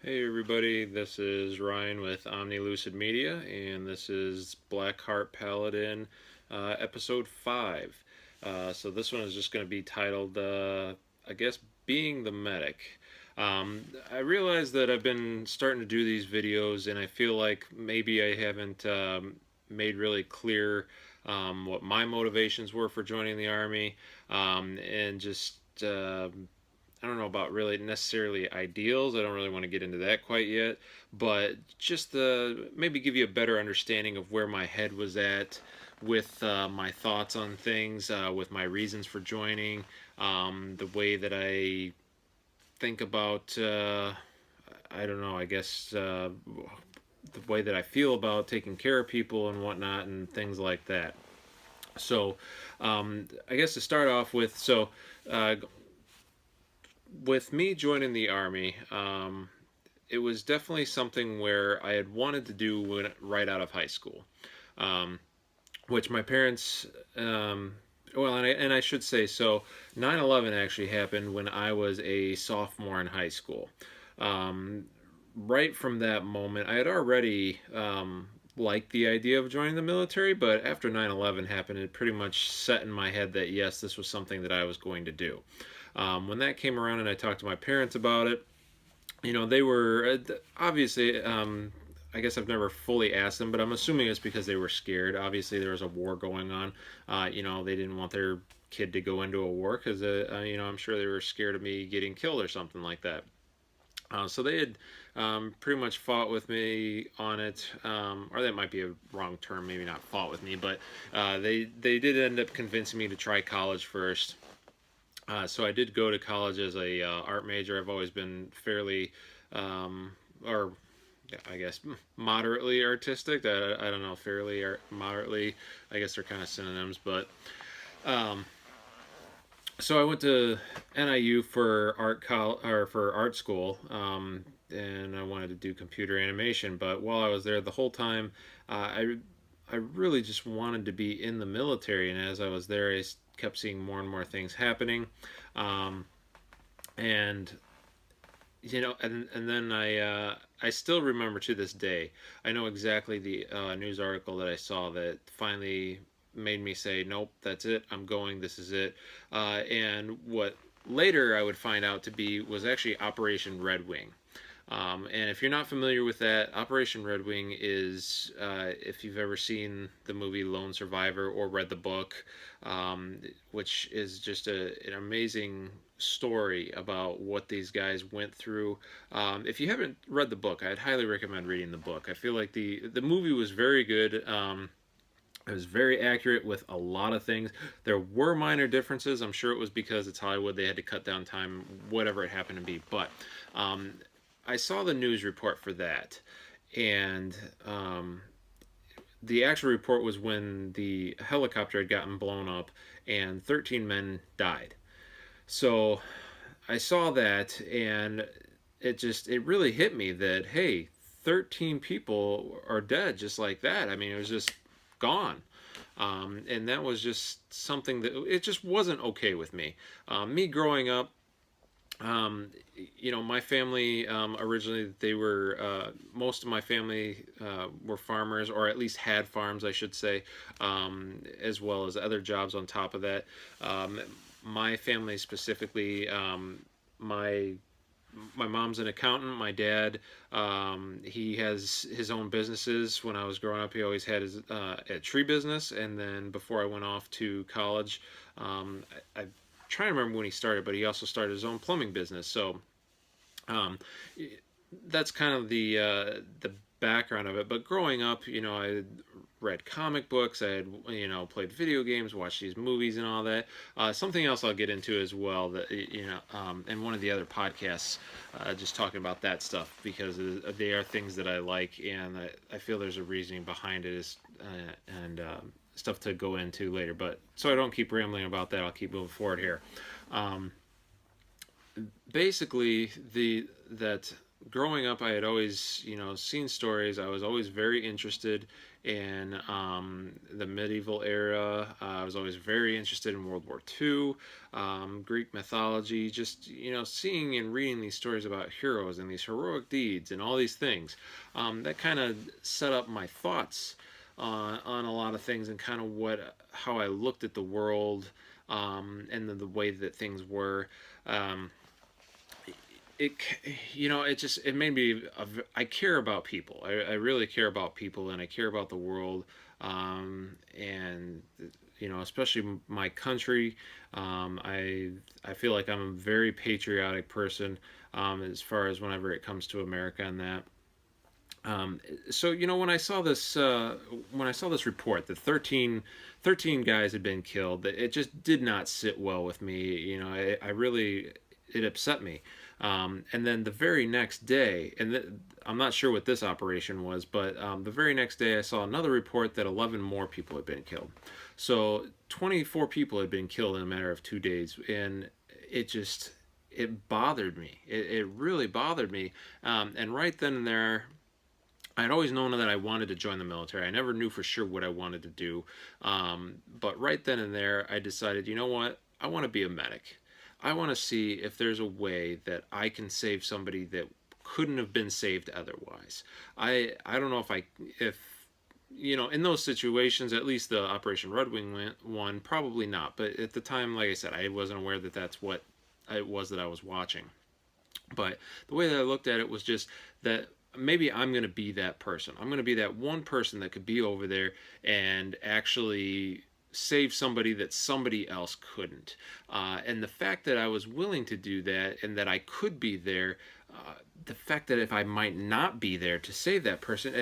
Hey everybody, this is Ryan with Omni Lucid Media, and this is Blackheart Paladin, episode 5. So this one is just going to be titled, I guess, Being the Medic. I realize that I've been starting to do these videos, and I feel like maybe I haven't made really clear what my motivations were for joining the Army, and just I don't know about really necessarily ideals. I don't really want to get into that quite yet, but just maybe give you a better understanding of where my head was at with my thoughts on things, with my reasons for joining, the way that I think about, I don't know, I guess the way that I feel about taking care of people and whatnot and things like that. So, I guess to start off with, uh, with me joining the army, it was definitely something where I had wanted to do right out of high school, um, which my parents, well, and I should say so. 9/11 actually happened when I was a sophomore in high school. Um, right from that moment, I had already liked the idea of joining the military, but after 9/11 happened, it pretty much set in my head that yes, this was something that I was going to do. When that came around and I talked to my parents about it, they were obviously. I guess I've never fully asked them, but I'm assuming it's because they were scared. Obviously, there was a war going on. They didn't want their kid to go into a war because, I'm sure they were scared of me getting killed or something like that. So they had pretty much fought with me on it, or that might be a wrong term, maybe not fought with me, but they did end up convincing me to try college first. So I did go to college as a art major. I've always been fairly, or I guess moderately artistic. I don't know, fairly or moderately. I guess they're kind of synonyms, but um, so I went to NIU for or for art school, and I wanted to do computer animation. But while I was there, the whole time, I really just wanted to be in the military. And as I was there, I kept seeing more and more things happening, um, and and then I still remember to this day. I know exactly the news article that I saw that finally made me say, "Nope, that's it. I'm going. This is it." And what later I would find out to be was actually Operation Red Wing. And if you're not familiar with that, Operation Red Wing is, if you've ever seen the movie Lone Survivor or read the book, which is just an amazing story about what these guys went through. If you haven't read the book, I'd highly recommend reading the book. I feel like the movie was very good. It was very accurate with a lot of things. There were minor differences. I'm sure it was because it's Hollywood. They had to cut down time, whatever it happened to be. But um, I saw the news report for that, and the actual report was when the helicopter had gotten blown up and 13 men died. So I saw that, and it really hit me that hey, 13 people are dead just like that. I mean, it was just gone. And that was just something that it just wasn't okay with me. Me growing up, um, my family originally they were most of my family were farmers, or at least had farms, I should say, as well as other jobs on top of that. Um, my family specifically, my my mom's an accountant. My dad, he has his own businesses. When I was growing up, he always had his a tree business, and then before I went off to college, I trying to remember when he started, but he also started his own plumbing business. So um, that's kind of the background of it. But growing up, I read comic books, I had played video games, watched these movies and all that. Something else I'll get into as well that in one of the other podcasts, just talking about that stuff because they are things that I like, and I feel there's a reasoning behind it is and stuff to go into later. But so I don't keep rambling about that, I'll keep moving forward here. Um, Basically, the that growing up I had always seen stories. I was always very interested in the medieval era. I was always very interested in World War II, Greek mythology, just, seeing and reading these stories about heroes and these heroic deeds and all these things. That kind of set up my thoughts on a lot of things, and kind of how I looked at the world, and the way that things were. Um, it it made me I care about people. I really care about people, and I care about the world, and especially my country. I feel like I'm a very patriotic person, as far as whenever it comes to America and that. So when I saw this report that 13 guys had been killed, it just did not sit well with me. I really, it upset me. And then the very next day, I'm not sure what this operation was, but the very next day I saw another report that 11 more people had been killed. So 24 people had been killed in a matter of 2 days, and it bothered me. It really bothered me. And right then and there, I'd always known that I wanted to join the military. I never knew for sure what I wanted to do. But right then and there, I decided, you know what? I want to be a medic. I want to see if there's a way that I can save somebody that couldn't have been saved otherwise. I don't know if in those situations, at least the Operation Red Wing one, probably not. But at the time, like I said, I wasn't aware that that's what it was that I was watching. But the way that I looked at it was just that maybe I'm going to be that person. I'm going to be that one person that could be over there and actually save somebody that somebody else couldn't. And the fact that I was willing to do that, and that I could be there, the fact that if I might not be there to save that person,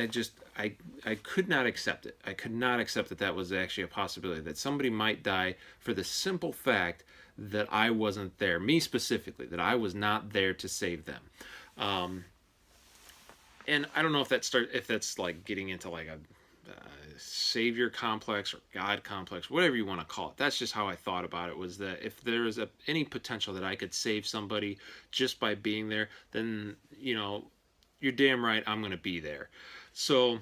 I could not accept it. I could not accept that that was actually a possibility, that somebody might die for the simple fact that I wasn't there, me specifically, that I was not there to save them. And I don't know if that's like getting into like a savior complex or God complex, whatever you want to call it. That's just how I thought about it, was that if there was any potential that I could save somebody just by being there, then you're damn right I'm going to be there. So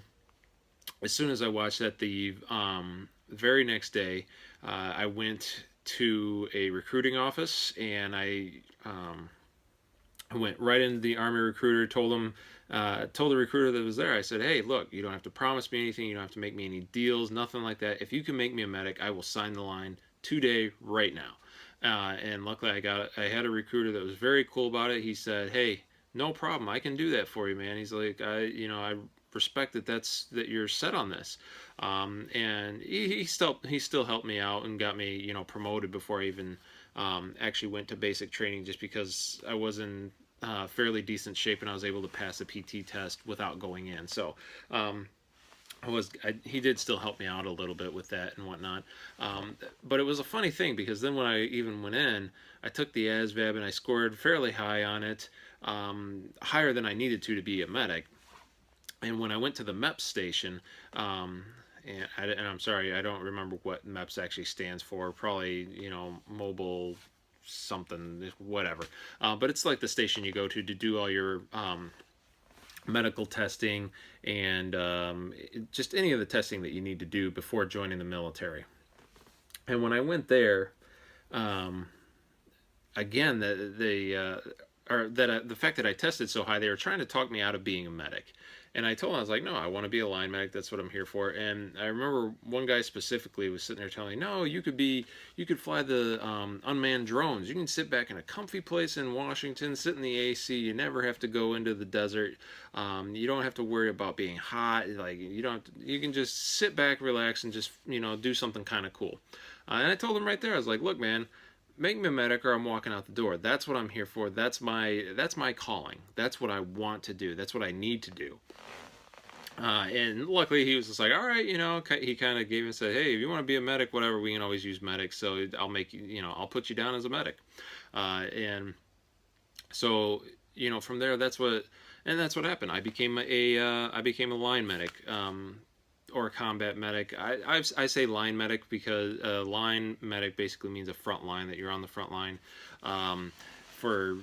as soon as I watched that, the very next day, I went to a recruiting office, and I went right into the Army recruiter, told the recruiter that was there, I said, hey, look, you don't have to promise me anything, you don't have to make me any deals, nothing like that. If you can make me a medic, I will sign the line today, right now. And luckily I had a recruiter that was very cool about it. He said, hey, no problem, I can do that for you, man. He's like, I respect that you're set on this. And he still helped me out and got me, promoted before I even actually went to basic training, just because I was in fairly decent shape and I was able to pass the PT test without going in. So he did still help me out a little bit with that and whatnot. But it was a funny thing, because then when I even went in, I took the ASVAB and I scored fairly high on it, higher than I needed to be a medic. And when I went to the MEPS station, and I'm sorry, I don't remember what MEPS actually stands for. Probably, mobile something, whatever. But it's like the station you go to do all your medical testing and just any of the testing that you need to do before joining the military. And when I went there, again, the fact that I tested so high, they were trying to talk me out of being a medic. And I told him, I was like, no, I want to be a line medic. That's what I'm here for. And I remember one guy specifically was sitting there telling me, no, you could fly the unmanned drones. You can sit back in a comfy place in Washington, sit in the AC. You never have to go into the desert. You don't have to worry about being hot. Like, you can just sit back, relax, and just, do something kind of cool. And I told him right there, I was like, look, man, make me a medic or I'm walking out the door. That's what I'm here for. That's my calling. That's what I want to do. That's what I need to do. And luckily he was just like, all right, he kind of gave and said, hey, if you want to be a medic, whatever, we can always use medics. So I'll put you down as a medic. And so, from there, that's what happened. I became a line medic. Or a combat medic. I say line medic because line medic basically means a front line, that you're on the front line. For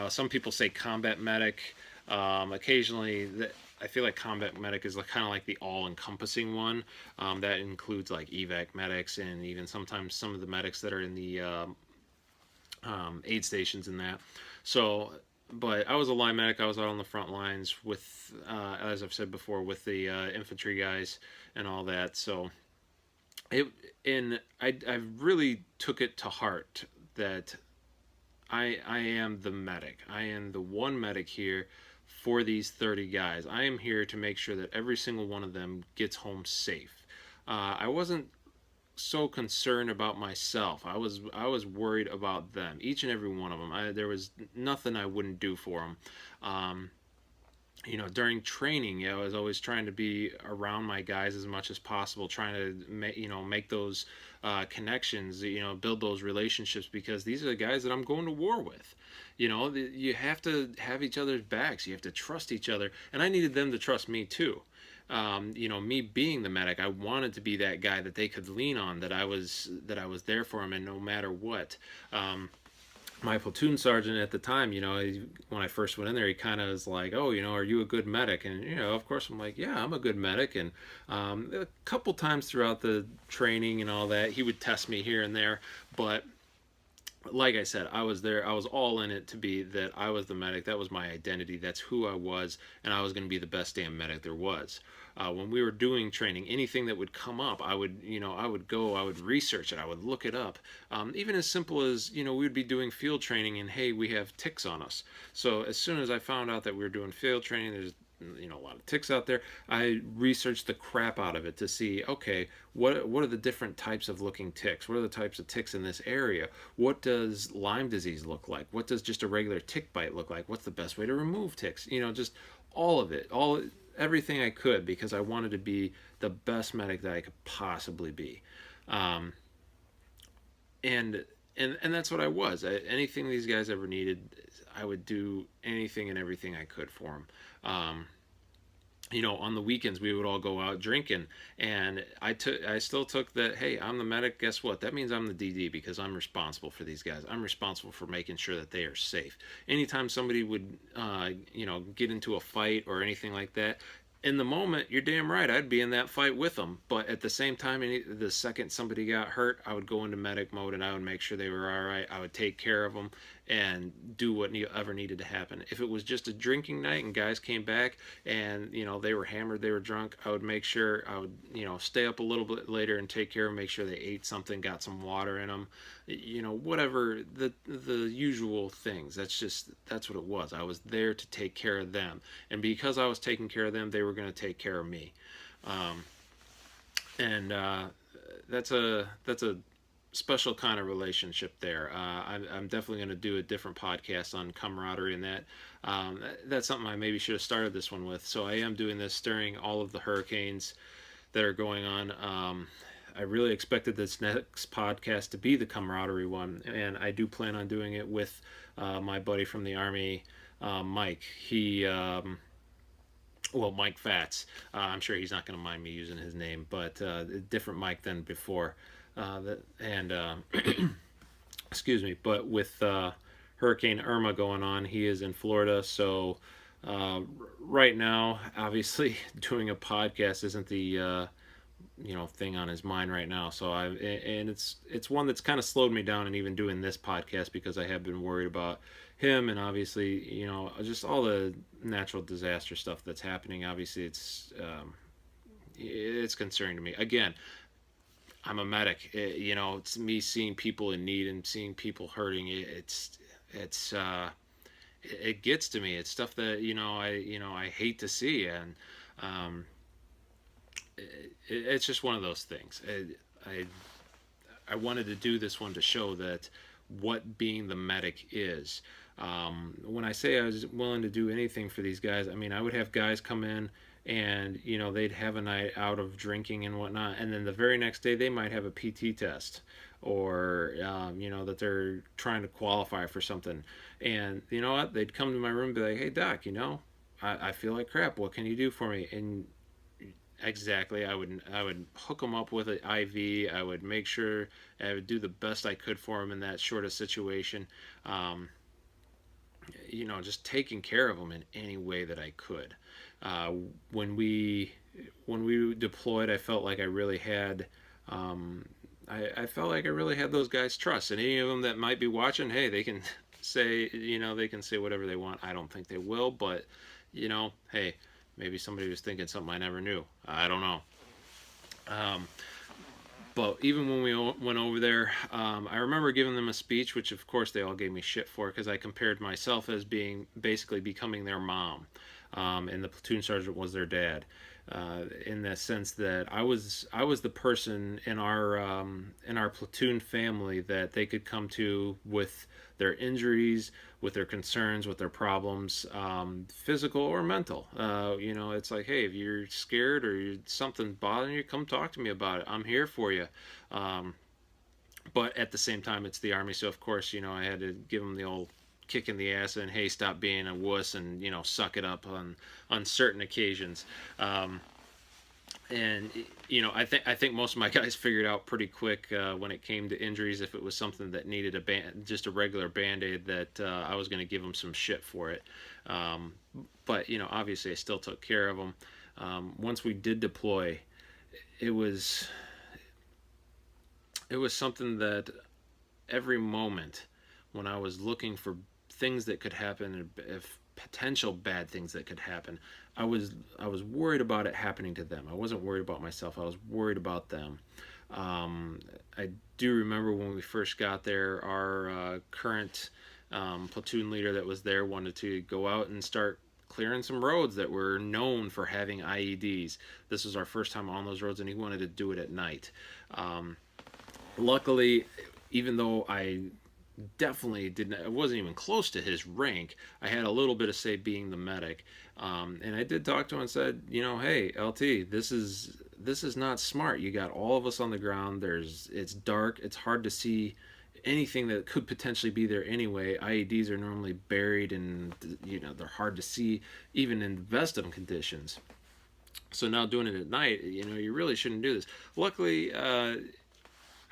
some people say combat medic. Occasionally, I feel like combat medic is like kind of like the all-encompassing one. That includes like evac medics and even sometimes some of the medics that are in the aid stations and that. So, but I was a line medic. I was out on the front lines with, as I've said before, with the infantry guys and all that. So it and I really took it to heart that I am the medic. I am the one medic here for these 30 guys. I am here to make sure that every single one of them gets home safe. I wasn't so concerned about myself. I was worried about them, each and every one of them. There was nothing I wouldn't do for them. Um, during training, I was always trying to be around my guys as much as possible, trying to make those connections, build those relationships, because these are the guys that I'm going to war with. You have to have each other's backs. You have to trust each other, and I needed them to trust me too. Me being the medic, I wanted to be that guy that they could lean on, that I was there for them, and no matter what. My platoon sergeant at the time, when I first went in there, he kind of was like, "Oh, are you a good medic?" And of course, I'm like, "Yeah, I'm a good medic." And a couple times throughout the training and all that, he would test me here and there. But like I said, I was there. I was all in it to be that I was the medic. That was my identity. That's who I was, and I was going to be the best damn medic there was. When we were doing training, anything that would come up, I would go, I would research it, I would look it up. Even as simple as, we would be doing field training, and hey, we have ticks on us. So as soon as I found out that we were doing field training, there's a lot of ticks out there. I researched the crap out of it to see, okay, what are the different types of looking ticks? What are the types of ticks in this area? What does Lyme disease look like? What does just a regular tick bite look like? What's the best way to remove ticks? Just all of it, everything I could, because I wanted to be the best medic that I could possibly be. Um, and and that's what I was. Anything these guys ever needed, I would do anything and everything I could for them. On the weekends we would all go out drinking, and I still took that. Hey, I'm the medic. Guess what? That means I'm the DD, because I'm responsible for these guys. I'm responsible for making sure that they are safe. Anytime somebody would, get into a fight or anything like that, in the moment, you're damn right, I'd be in that fight with them. But at the same time, the second somebody got hurt, I would go into medic mode and I would make sure they were all right. I would take care of them and do whatever needed to happen. If it was just a drinking night and guys came back and they were hammered, they were drunk, I would make sure I would stay up a little bit later and take care of them, make sure they ate something, got some water in them, whatever the usual things. That's what it was. I was there to take care of them, and because I was taking care of them, they were going to take care of me. um, and that's a special kind of relationship there. I'm definitely going to do a different podcast on camaraderie and that. That's something I maybe should have started this one with. So I am doing this during all of the hurricanes that are going on. I really expected this next podcast to be the camaraderie one, and I do plan on doing it with my buddy from the Army, Mike. Mike Fats. I'm sure he's not going to mind me using his name, but a different Mike than before. And excuse me, but with Hurricane Irma going on, he is in Florida, so right now, obviously, doing a podcast isn't the thing on his mind right now. So it's one that's kind of slowed me down, and even doing this podcast, because I have been worried about him, and obviously just all the natural disaster stuff that's happening. Obviously, it's concerning to me. Again, I'm a medic. It's me seeing people in need and seeing people hurting. It gets to me. It's stuff that I hate to see, and it's just one of those things. I wanted to do this one to show that what being the medic is. When I say I was willing to do anything for these guys, I mean I would have guys come in and they'd have a night out of drinking and whatnot, and then the very next day they might have a PT test, or that they're trying to qualify for something, and you know what, they'd come to my room and be like, "Hey doc, I feel like crap, what can you do for me?" And exactly, I would hook them up with an IV. I would make sure I would do the best I could for them in that sort of situation. um, just taking care of them in any way that I could. Uh, when we when we deployed, I felt like I really had. Um, I felt like I really had those guys' trust, and any of them that might be watching, hey, they can say, they can say whatever they want. I don't think they will, but hey, maybe somebody was thinking something I never knew. I don't know. Um, but even when we went over there, I remember giving them a speech, which of course they all gave me shit for because I compared myself as being basically becoming their mom, and the platoon sergeant was their dad. In the sense that I was the person in our platoon family that they could come to with their injuries, with their concerns, with their problems, physical or mental. It's like, hey, if you're scared or something's bothering you, come talk to me about it. I'm here for you. Um, but at the same time, it's the army, so of course, I had to give them the old kick in the ass and hey, stop being a wuss and suck it up on certain occasions. Um, and I think most of my guys figured out pretty quick when it came to injuries if it was something that needed just a regular band-aid that I was going to give them some shit for it. Um, but obviously I still took care of them. Once we did deploy, it was it was something that every moment when I was looking for things that could happen, if potential bad things that could happen, I was worried about it happening to them. I wasn't worried about myself. I was worried about them. I do remember when we first got there, our current platoon leader that was there wanted to go out and start clearing some roads that were known for having IEDs. This was our first time on those roads, and he wanted to do it at night. Um, Luckily, even though I definitely didn't, I wasn't even close to his rank, I had a little bit of say being the medic. And I did talk to him and said, hey, LT, this is not smart. You got all of us on the ground. It's dark. It's hard to see anything that could potentially be there anyway. IEDs are normally buried and they're hard to see even in Vestum conditions. So now doing it at night, you really shouldn't do this. Luckily,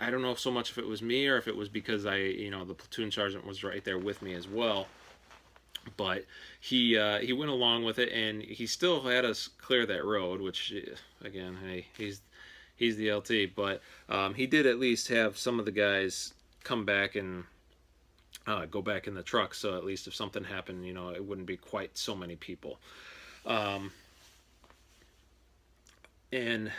I don't know so much if it was me or if it was because the platoon sergeant was right there with me as well. But he went along with it, and he still had us clear that road. Which, again, hey, he's the LT, but he did at least have some of the guys come back and go back in the truck. So at least if something happened, it wouldn't be quite so many people. Um, and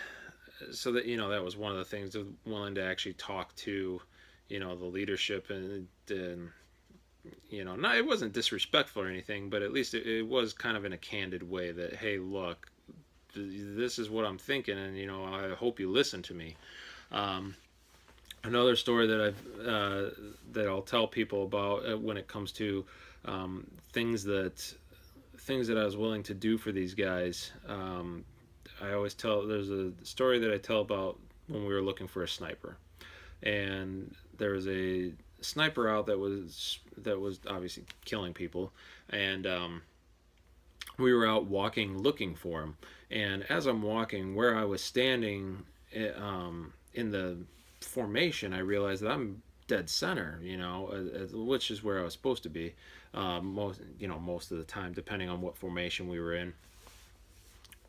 so that was one of the things, willing to actually talk to the leadership, and not, it wasn't disrespectful or anything, but at least it was kind of in a candid way that, hey, look, this is what I'm thinking, and I hope you listen to me. um, Another story that I'll tell people about when it comes to um, things that things that I was willing to do for these guys. I always tell, there's a story that I tell about when we were looking for a sniper, and there was a sniper out that was obviously killing people, and we were out walking looking for him. And as I'm walking, where I was standing in the formation, I realized that I'm dead center, which is where I was supposed to be, most of the time, depending on what formation we were in.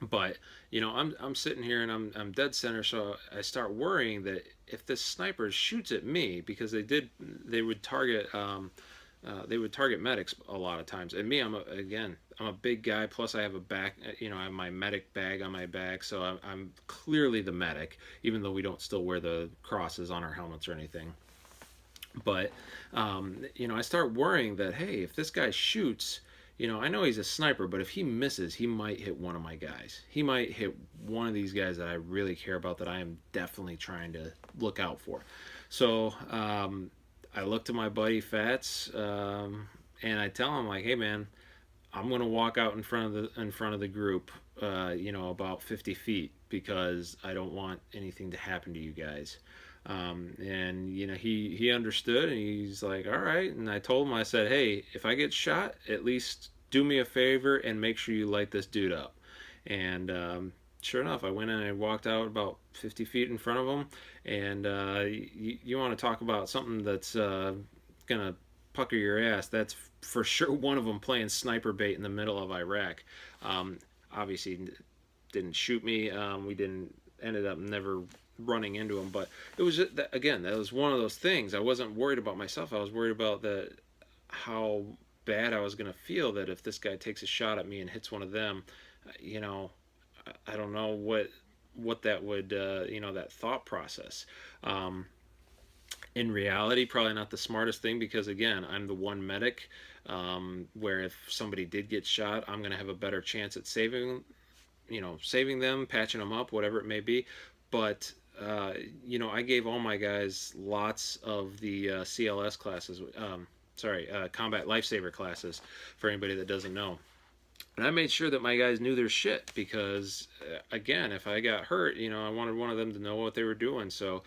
But I'm sitting here and I'm dead center, so I start worrying that if this sniper shoots at me, because they would target medics a lot of times. And me, I'm a big guy. Plus, I have a back. I have my medic bag on my back, so I'm clearly the medic, even though we don't still wear the crosses on our helmets or anything. But I start worrying that, hey, if this guy shoots, I know he's a sniper, but if he misses, he might hit one of my guys. He might hit one of these guys that I really care about, that I am definitely trying to look out for. So I look to my buddy Fats, and I tell him, like, hey man, I'm gonna walk out in front of the group, about 50 feet, because I don't want anything to happen to you guys. And he understood, and he's like, all right. And I told him, I said, hey, if I get shot, at least do me a favor and make sure you light this dude up. And sure enough, I went in and I walked out about 50 feet in front of him. And you want to talk about something that's gonna pucker your ass? That's for sure one of them playing sniper bait in the middle of Iraq. obviously didn't shoot me. We didn't ended up never running into him, but it was just, again, that was one of those things. I wasn't worried about myself. I was worried about the how bad I was going to feel that if this guy takes a shot at me and hits one of them, you know, I don't know what that would that thought process. Um, in reality, probably not the smartest thing because again, I'm the one medic. Where if somebody did get shot, I'm going to have a better chance at saving them, patching them up, whatever it may be. But I gave all my guys lots of the CLS classes. Combat lifesaver classes for anybody that doesn't know. And I made sure that my guys knew their shit because, again, if I got hurt, I wanted one of them to know what they were doing. So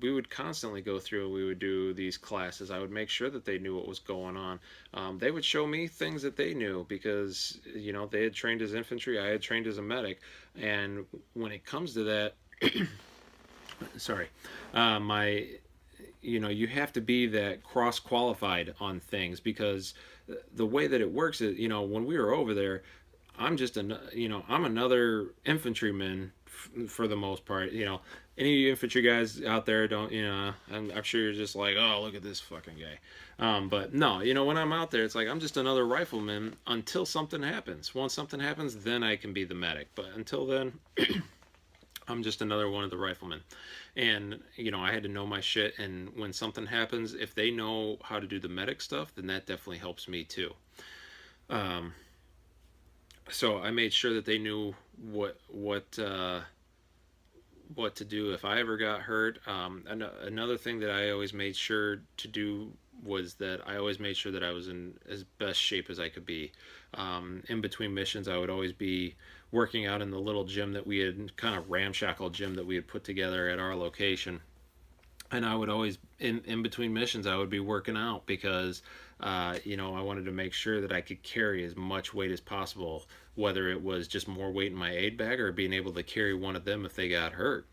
we would constantly go through. We would do these classes. I would make sure that they knew what was going on. They would show me things that they knew because, they had trained as infantry. I had trained as a medic. And when it comes to that, sorry, my you have to be that cross qualified on things because the way that it works is when we were over there, I'm another infantryman for the most part. Any of you infantry guys out there don't I'm sure you're just like, oh, look at this fucking guy. But no, when I'm out there, it's like I'm just another rifleman until something happens. Once something happens, then I can be the medic, but until then I'm just another one of the riflemen. And, I had to know my shit. And when something happens, if they know how to do the medic stuff, then that definitely helps me too. So I made sure that they knew what to do if I ever got hurt. Another thing that I always made sure to do was that I always made sure that I was in as best shape as I could be. In between missions, I would always be working out in the little gym that we had, kind of ramshackle gym that we had put together at our location. And I would always, in between missions, I would be working out because, I wanted to make sure that I could carry as much weight as possible, whether it was just more weight in my aid bag or being able to carry one of them if they got hurt.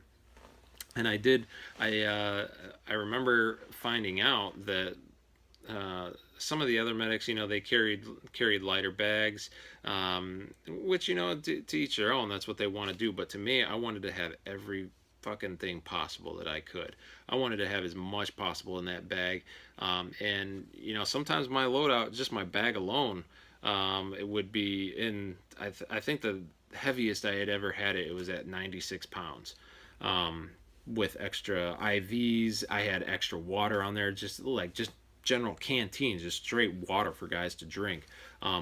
And I did. I remember finding out that some of the other medics, they carried lighter bags, which to each their own. That's what they want to do. But to me, I wanted to have every fucking thing possible that I could. I wanted to have as much possible in that bag, and sometimes my loadout, just my bag alone, it would be in. I think the heaviest I had ever had it was at 96 pounds. With extra IVs, I had extra water on there, just general canteens, just straight water for guys to drink,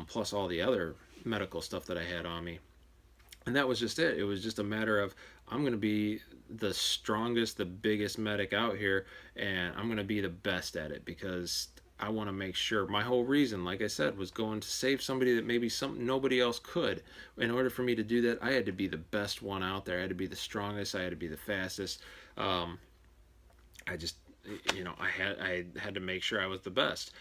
plus all the other medical stuff that I had on me. And that was just it. It was just a matter of I'm going to be the strongest, the biggest medic out here, and I'm going to be the best at it because I want to make sure. My whole reason, like I said, was going to save somebody that maybe nobody else could. In order for me to do that, I had to be the best one out there. I had to be the strongest. I had to be the fastest. I just I had to make sure I was the best.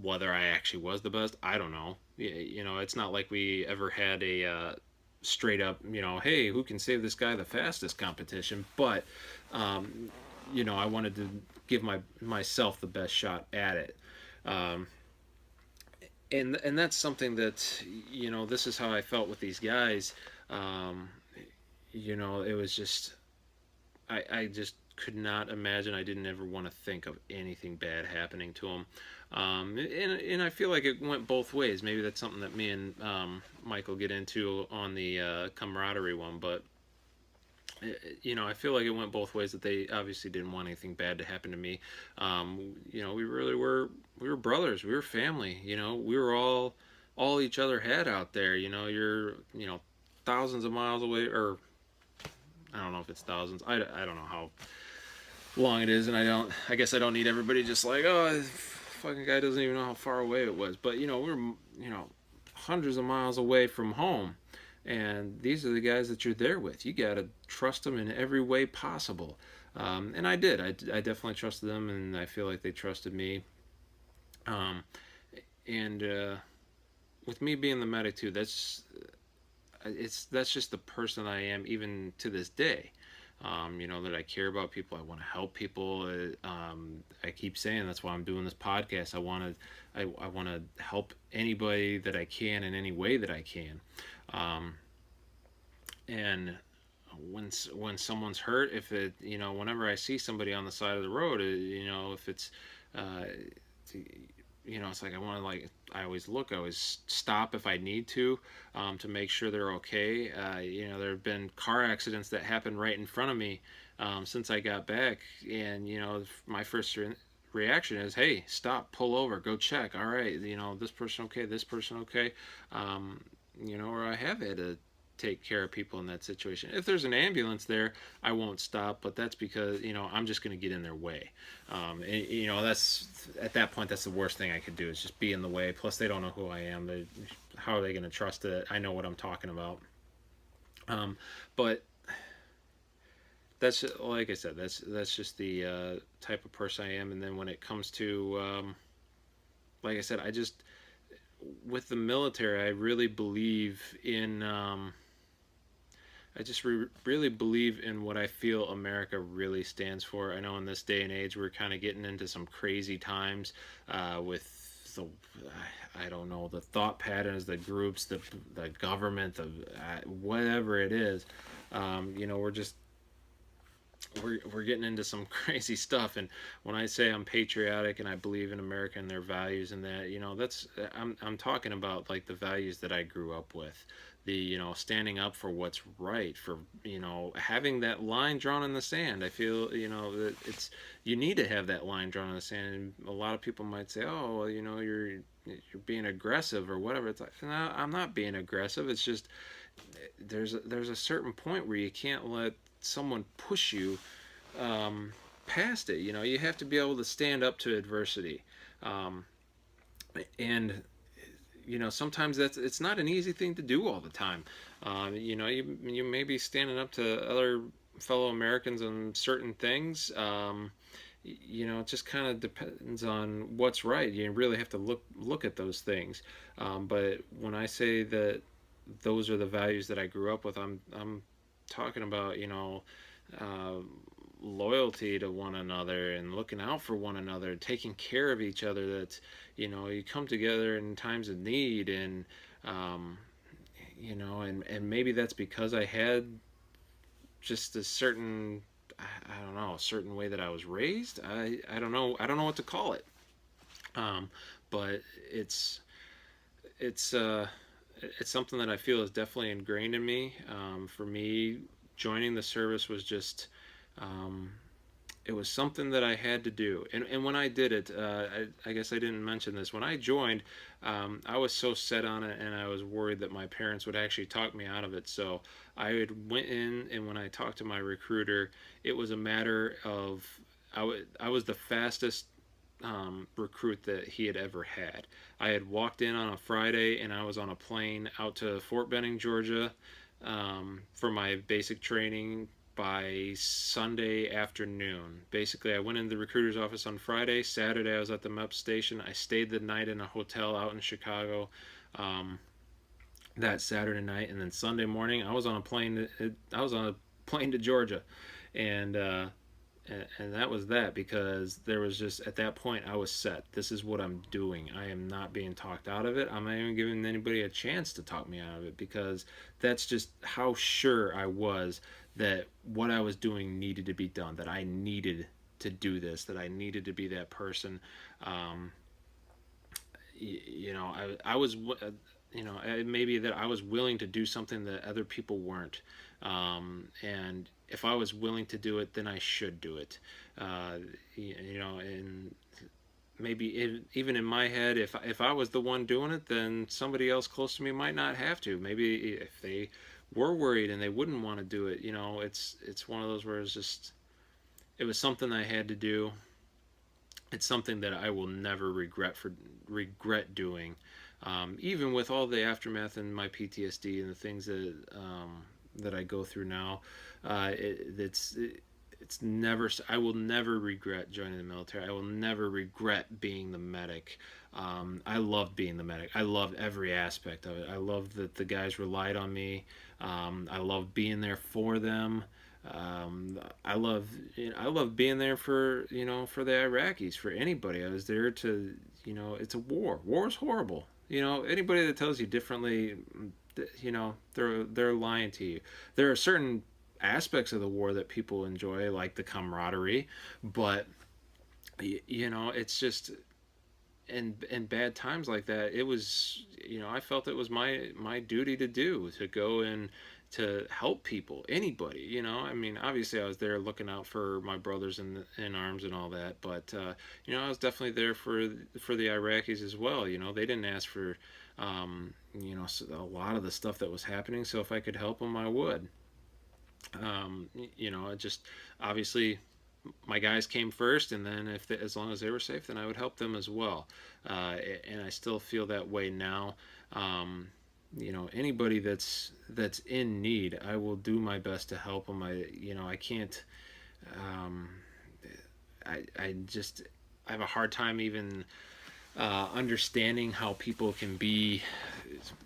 Whether I actually was the best, I don't know. It's not like we ever had a straight up, hey, who can save this guy the fastest competition. But I wanted to give myself the best shot at it. And that's something that this is how I felt with these guys. It was just I just could not imagine. I didn't ever want to think of anything bad happening to them. And I feel like it went both ways. Maybe that's something that me and Michael get into on the camaraderie one, but I feel like it went both ways, that they obviously didn't want anything bad to happen to me. We really we were brothers, we were family, we were all each other had out there. You're thousands of miles away, or I don't know if it's thousands. I don't know how long it is, and I guess I don't need everybody just like, oh, fucking guy doesn't even know how far away it was. But we're hundreds of miles away from home, and these are the guys that you're there with. You gotta trust them in every way possible, and I did. I definitely trusted them, and I feel like they trusted me. And with me being the medic too, that's just the person I am even to this day. That I care about people. I want to help people. I keep saying that's why I'm doing this podcast. I want to help anybody that I can in any way that I can. Um, and when someone's hurt, if it, whenever I see somebody on the side of the road, if it's, uh, it's like I always look, I always stop if I need to make sure they're okay. There have been car accidents that happened right in front of me since I got back, and my first reaction is, hey, stop, pull over, go check. All right, this person okay, this person okay. Um, or I have had to take care of people in that situation. If there's an ambulance there, I won't stop, but that's because I'm just going to get in their way. That's at that point that's the worst thing I could do is just be in the way. Plus, they don't know who I am. How are they going to trust that I know what I'm talking about? But that's like I said, that's just the type of person I am. And then when it comes to like I said, I just with the military, I really believe in. I just really believe in what I feel America really stands for. I know in this day and age we're kind of getting into some crazy times with the I don't know, the thought patterns, the groups, the government, the whatever it is. We're just we're getting into some crazy stuff. And when I say I'm patriotic and I believe in America and their values and that, that's I'm talking about like the values that I grew up with. The standing up for what's right, for having that line drawn in the sand. I feel that it's you need to have that line drawn in the sand. And a lot of people might say, oh well, you're being aggressive or whatever. It's like, no, I'm not being aggressive. It's just there's a certain point where you can't let someone push you past it. You have to be able to stand up to adversity, um, and sometimes it's not an easy thing to do all the time. You may be standing up to other fellow Americans on certain things. It just kind of depends on what's right. You really have to look at those things. But when I say that those are the values that I grew up with, I'm talking about uh, loyalty to one another and looking out for one another, taking care of each other. That you come together in times of need, and um, and maybe that's because I had just a certain I don't know, a certain way that I was raised. I don't know what to call it. Um, but it's uh, it's something that I feel is definitely ingrained in me. For me, joining the service was just um, it was something that I had to do. And when I did it, I guess I didn't mention this. When I joined, I was so set on it, and I was worried that my parents would actually talk me out of it. So I had went in, and when I talked to my recruiter, it was a matter of I was the fastest recruit that he had ever had. I had walked in on a Friday, and I was on a plane out to Fort Benning, Georgia, for my basic training by Sunday afternoon. Basically, I went into the recruiter's office on Friday. Saturday, I was at the MEP station. I stayed the night in a hotel out in Chicago um, that Saturday night, and then Sunday morning, I was on a plane. I was on a plane to Georgia, and and that was that, because there was just at that point I was set. This is what I'm doing. I am not being talked out of it. I'm not even giving anybody a chance to talk me out of it, because that's just how sure I was that what I was doing needed to be done, that I needed to do this, that I needed to be that person. um, I was maybe that I was willing to do something that other people weren't, and if I was willing to do it, then I should do it. uh, and maybe even in my head, if I was the one doing it, then somebody else close to me might not have to. Maybe if they were worried and they wouldn't want to do it, it's one of those where it was something I had to do. It's something that I will never regret doing, even with all the aftermath and my PTSD and the things that I go through now. It's never. I will never regret joining the military. I will never regret being the medic. I love being the medic. I love every aspect of it. I love that the guys relied on me. I love being there for them. I love, I love being there for, for the Iraqis, for anybody. I was there to, it's a war. War is horrible. Anybody that tells you differently, they're lying to you. There are certain aspects of the war that people enjoy, like the camaraderie, but it's just in bad times like that, it was, I felt it was my duty to do, to go and to help people, anybody. I mean, obviously I was there looking out for my brothers in arms and all that, but I was definitely there for the Iraqis as well. They didn't ask for a lot of the stuff that was happening, so if I could help them, I would. It just, obviously, my guys came first, and then as long as they were safe, then I would help them as well. And I still feel that way now. Anybody that's in need, I will do my best to help them. I can't. Um, I just, I have a hard time even understanding how people can be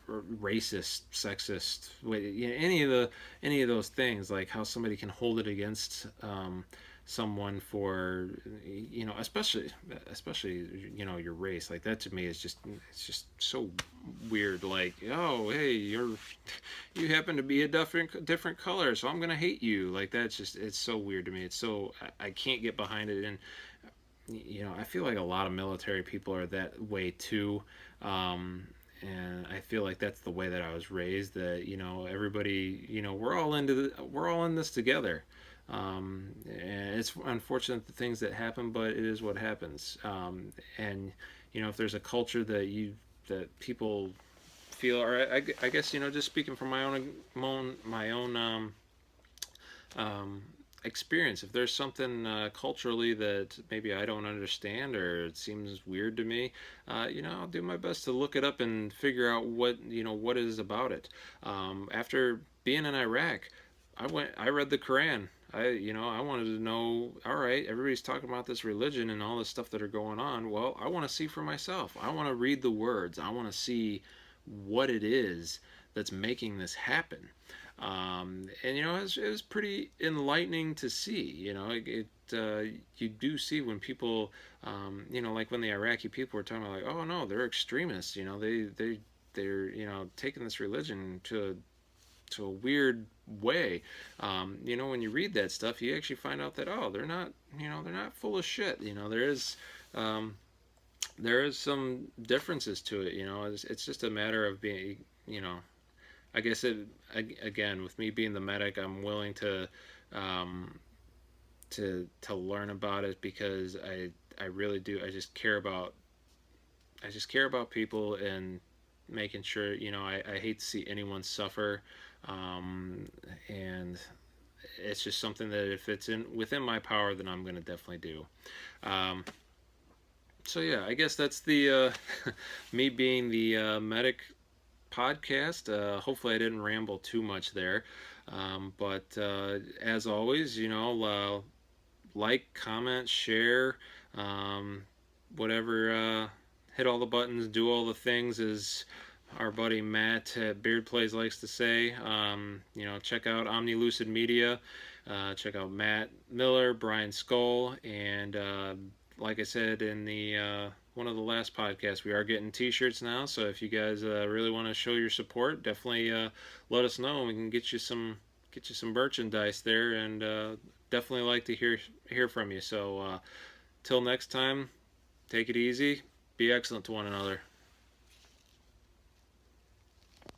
racist, sexist, any of those things. Like how somebody can hold it against someone for, especially your race. Like that to me is just, it's just so weird. Like, oh hey, you happen to be a different color, so I'm gonna hate you. Like that's just, it's so weird to me. It's so, I can't get behind it. And I feel like a lot of military people are that way too. And I feel like that's the way that I was raised. That everybody, we're all in this together. And it's unfortunate the things that happen, but it is what happens. And if there's a culture that people feel, or I guess just speaking from my own experience, if there's something culturally that maybe I don't understand or it seems weird to me, I'll do my best to look it up and figure out what it is about it. After being in Iraq, I read the Quran. I wanted to know, all right, everybody's talking about this religion and all this stuff that are going on. Well, I want to see for myself. I want to read the words. I want to see what it is that's making this happen. And it was pretty enlightening to see. You do see when people, like when the Iraqi people were talking about, like, oh no, they're extremists. They're taking this religion to a weird way. When you read that stuff, you actually find out that, oh, they're not full of shit. There is some differences to it. It's just a matter of being, I guess again, with me being the medic, I'm willing um, to learn about it because I really do. I just care about people and making sure. I hate to see anyone suffer, um, and it's just something that if it's within my power, then I'm going to definitely do. Um, so yeah, I guess that's the me being the medic podcast. Hopefully, I didn't ramble too much there. But as always, like, comment, share, um, whatever. Hit all the buttons, do all the things, as our buddy Matt at Beard Plays likes to say. Check out Omni Lucid Media. Check out Matt Miller, Brian Skull, and like I said in the one of the last podcasts, we are getting T-shirts now. So if you guys really want to show your support, definitely let us know. We can get you some merchandise there, and definitely like to hear from you. So till next time, take it easy. Be excellent to one another.